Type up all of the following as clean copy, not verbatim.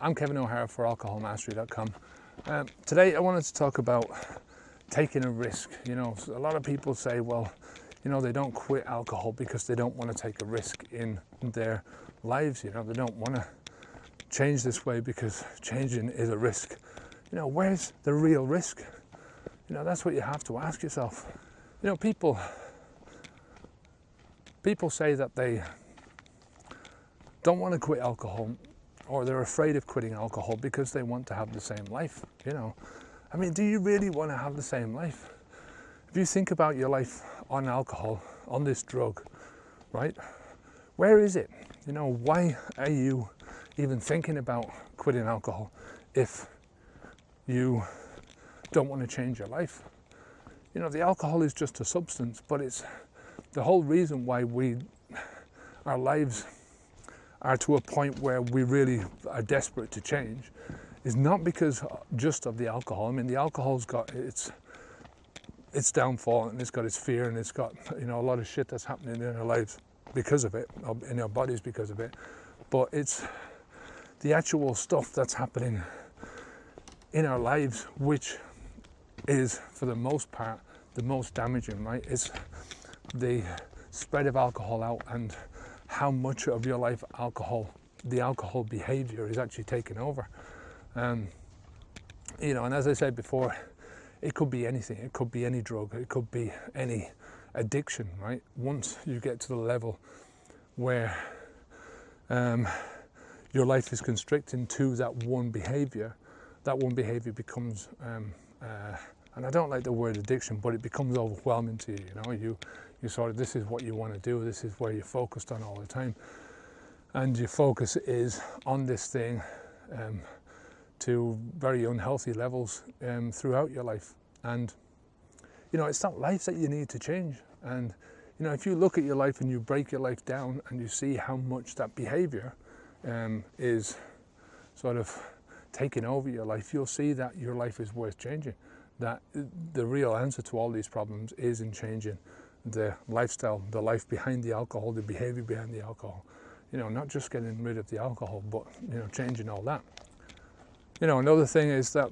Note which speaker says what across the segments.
Speaker 1: I'm Kevin O'Hara for alcoholmastery.com. Today I wanted to talk about taking a risk. You know, a lot of people say, well, you know, they don't quit alcohol because they don't want to take a risk in their lives. You know, they don't want to change this way because changing is a risk. You know, where's the real risk? You know, that's what you have to ask yourself. You know, people say that they don't want to quit alcohol, or they're afraid of quitting alcohol because they want to have the same life. You know, I mean, do you really want to have the same life? If you think about your life on alcohol, on this drug, right? Where is it? You know, why are you even thinking about quitting alcohol if you don't want to change your life? You know, the alcohol is just a substance, but it's the whole reason why our lives are to a point where we really are desperate to change is not because just of the alcohol. I mean, the alcohol's got its downfall, and it's got its fear, and it's got, you know, a lot of shit that's happening in our lives because of it, in our bodies because of it. But it's the actual stuff that's happening in our lives which is, for the most part, the most damaging, right? It's the spread of alcohol out and how much of your life the alcohol behavior is actually taking over. You know, and as I said before, it could be anything. It could be any drug. It could be any addiction, right? Once you get to the level where your life is constricting to that one behavior becomes, and I don't like the word addiction, but it becomes overwhelming to you. You know, you sort of, this is what you want to do. This is where you're focused on all the time, and your focus is on this thing to very unhealthy levels throughout your life. And you know, it's not life that you need to change. And you know, if you look at your life and you break your life down and you see how much that behavior is sort of taking over your life, you'll see that your life is worth changing. That the real answer to all these problems is in changing the lifestyle, the life behind the alcohol, the behavior behind the alcohol. You know, not just getting rid of the alcohol, but, you know, changing all that. You know, another thing is that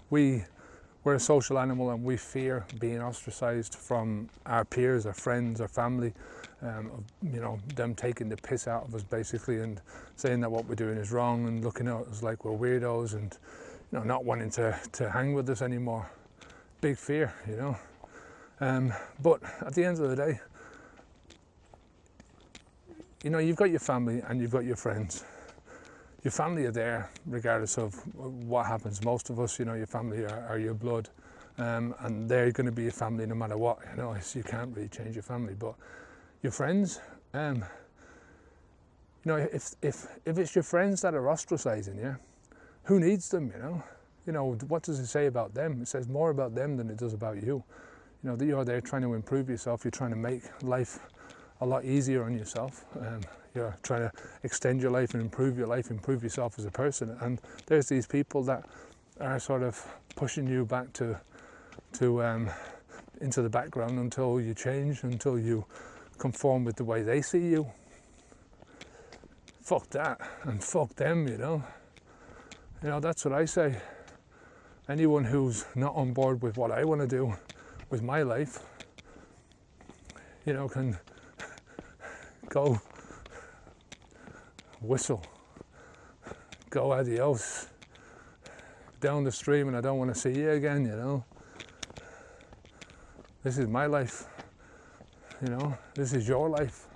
Speaker 1: we're a social animal, and we fear being ostracized from our peers, our friends, our family, you know, them taking the piss out of us basically and saying that what we're doing is wrong and looking at us like we're weirdos and, you know, not wanting to hang with us anymore. Big fear, you know. But at the end of the day, you know, you've got your family and you've got your friends. Your family are there regardless of what happens. Most of us, you know, your family are your blood, and they're going to be your family no matter what. You know, so you can't really change your family, but your friends, you know, if it's your friends that are ostracizing you, who needs them? You know, what does it say about them? It says more about them than it does about you. You know, that you're there trying to improve yourself. You're trying to make life a lot easier on yourself. You're trying to extend your life and improve your life, improve yourself as a person. And there's these people that are sort of pushing you back to into the background until you change, until you conform with the way they see you. Fuck that, and fuck them, you know. You know, that's what I say. Anyone who's not on board with what I want to do with my life, you know, can go whistle, go adios, down the stream, and I don't want to see you again, you know. This is my life, you know, this is your life.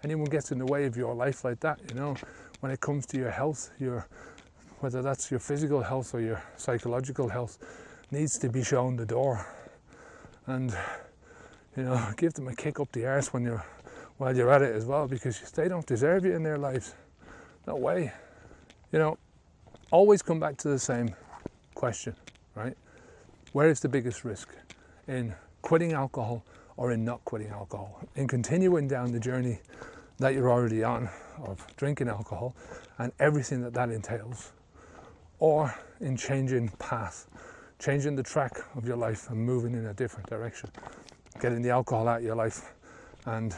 Speaker 1: Anyone gets in the way of your life like that, you know, when it comes to your health, whether that's your physical health or your psychological health, needs to be shown the door. And, you know, give them a kick up the arse while you're at it as well, because they don't deserve you in their lives. No way. You know, always come back to the same question, right? Where is the biggest risk? In quitting alcohol or in not quitting alcohol? In continuing down the journey that you're already on of drinking alcohol and everything that entails, or in changing path, changing the track of your life and moving in a different direction, getting the alcohol out of your life. And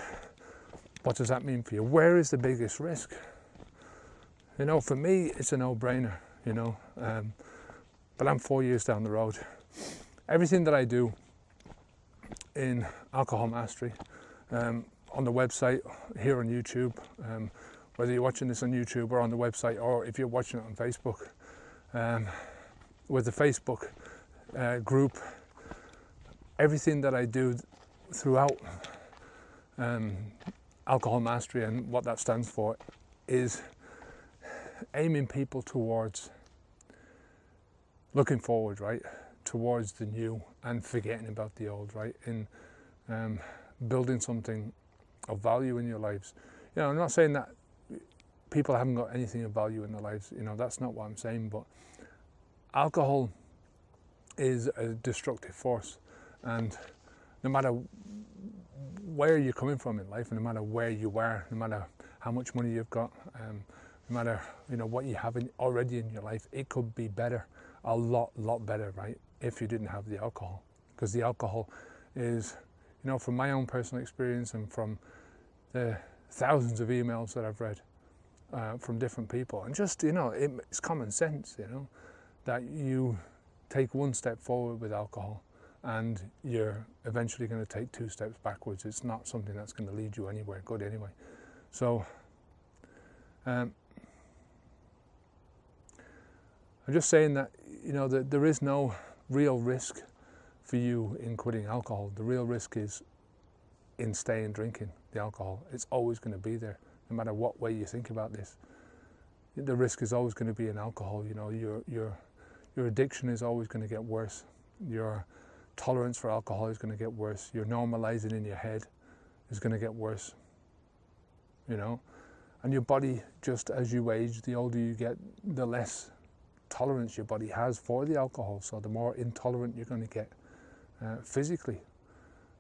Speaker 1: what does that mean for you? Where is the biggest risk? You know, for me, it's a no-brainer, you know, but I'm 4 years down the road. Everything that I do in Alcohol Mastery, on the website, here on YouTube, whether you're watching this on YouTube or on the website, or if you're watching it on Facebook, with the Facebook group, everything that I do throughout Alcohol Mastery and what that stands for is aiming people towards looking forward, right, towards the new and forgetting about the old, right, in building something of value in your lives. You know, I'm not saying that people haven't got anything of value in their lives, you know, that's not what I'm saying, but alcohol is a destructive force, and no matter where you're coming from in life, and no matter where you are, no matter how much money you've got, no matter, you know, what you have already in your life, it could be better, a lot better, right, if you didn't have the alcohol. Because the alcohol is, you know, from my own personal experience and from the thousands of emails that I've read from different people, and just, you know, it's common sense, you know, that you take one step forward with alcohol and you're eventually going to take 2 steps backwards. It's not something that's going to lead you anywhere good anyway. So I'm just saying that, you know, that there is no real risk for you in quitting alcohol. The real risk is in staying drinking the alcohol. It's always going to be there, no matter what way you think about this. The risk is always going to be in alcohol. You know, your addiction is always going to get worse. Your tolerance for alcohol is going to get worse. Your normalizing in your head is going to get worse. You know, and your body, just as you age, the older you get, the less tolerance your body has for the alcohol. So the more intolerant you're going to get physically.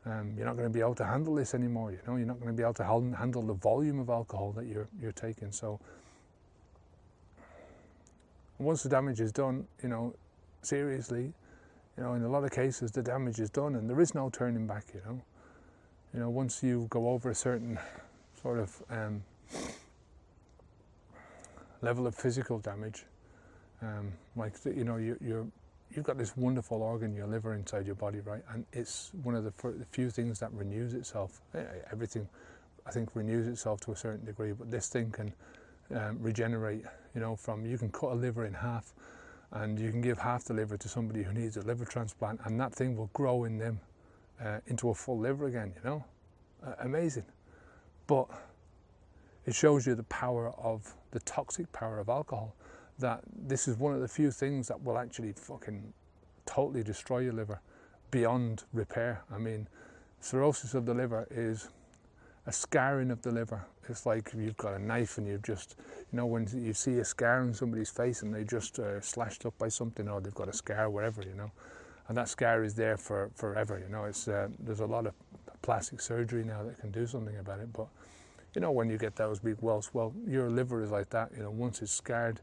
Speaker 1: You're not going to be able to handle this anymore. You know, you're not going to be able to handle the volume of alcohol that you're taking. So once the damage is done, you know, seriously, you know, in a lot of cases the damage is done and there is no turning back. You know, once you go over a certain sort of level of physical damage, like, you know, you've got this wonderful organ, your liver, inside your body, right? And it's one of the few things that renews itself. Everything, I think, renews itself to a certain degree, but this thing can regenerate, you know, you can cut a liver in half and you can give half the liver to somebody who needs a liver transplant, and that thing will grow in them into a full liver again, you know? Amazing. But it shows you the power of, the toxic power of alcohol, that this is one of the few things that will actually fucking totally destroy your liver beyond repair. I mean, cirrhosis of the liver is a scarring of the liver. It's like you've got a knife and you've just, you know, when you see a scar on somebody's face and they just slashed up by something, or they've got a scar, whatever, you know, and that scar is there for forever, you know. It's there's a lot of plastic surgery now that can do something about it, but, you know, when you get those big welts, well, your liver is like that, you know. Once it's scarred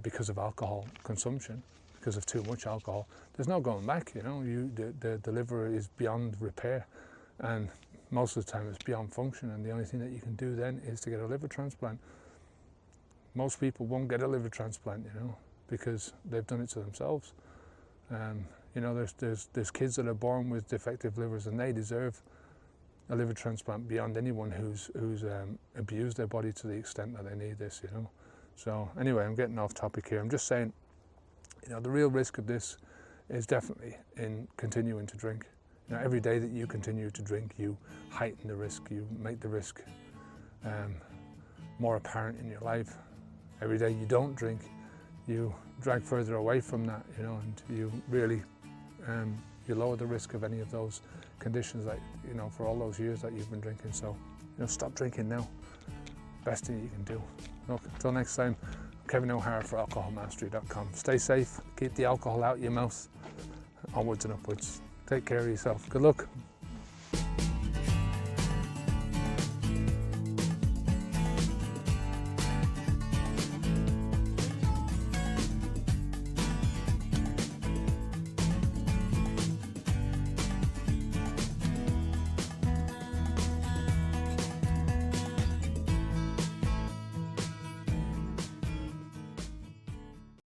Speaker 1: because of alcohol consumption, because of too much alcohol, there's no going back, you know. The liver is beyond repair, and most of the time it's beyond function, and the only thing that you can do then is to get a liver transplant. Most people won't get a liver transplant, you know, because they've done it to themselves. You know, there's kids that are born with defective livers, and they deserve a liver transplant beyond anyone who's abused their body to the extent that they need this, you know. So anyway, I'm getting off topic here. I'm just saying, you know, the real risk of this is definitely in continuing to drink. You know, every day that you continue to drink, you heighten the risk, you make the risk more apparent in your life. Every day you don't drink, you drag further away from that, you know, and you really, you lower the risk of any of those conditions that, you know, for all those years that you've been drinking. So, you know, stop drinking now. Best thing you can do. Look, until next time, I'm Kevin O'Hara for alcoholmastery.com. Stay safe, keep the alcohol out your mouth, onwards and upwards. Take care of yourself. Good luck.